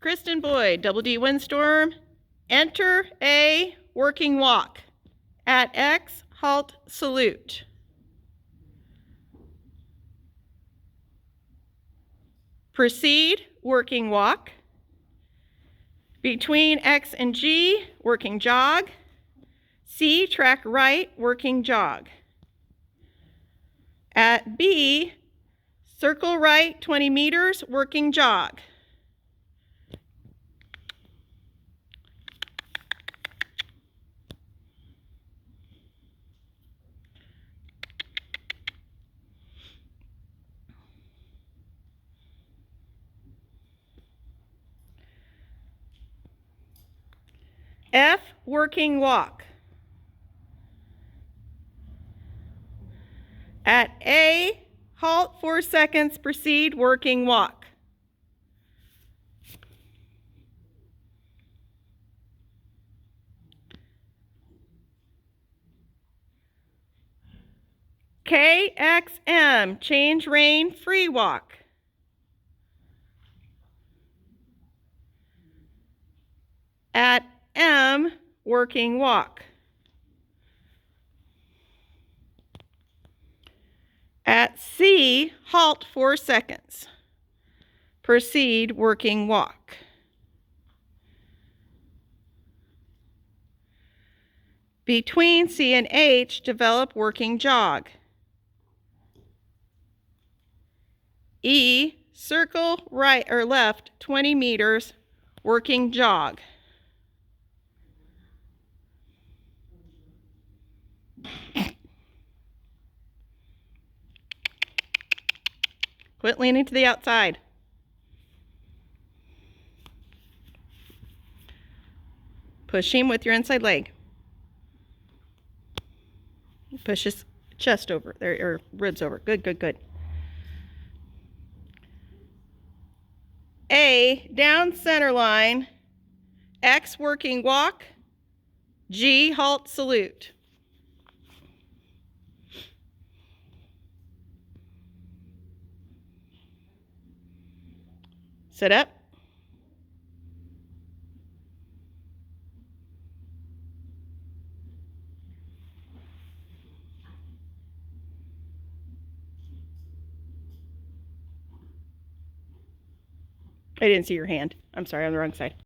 Kristen Boyd, double D windstorm. Enter A, working walk. At X, halt, salute. Proceed, working walk. Between X and G, working jog. C, track right, working jog. At B, circle right 20 meters, working jog. F, working walk. At A, halt 4 seconds, proceed, working walk. KXM, change rein, free walk. At M, working walk. At C, halt 4 seconds. Proceed, working walk. Between C and H, develop working jog. E, circle right or left 20 meters, working jog. Quit leaning to the outside. Push him with your inside leg. Push his chest over, there, or ribs over. Good, good, good. A, down center line. X, working walk. G, halt, salute. Sit up. I didn't see your hand. I'm sorry, on the wrong side.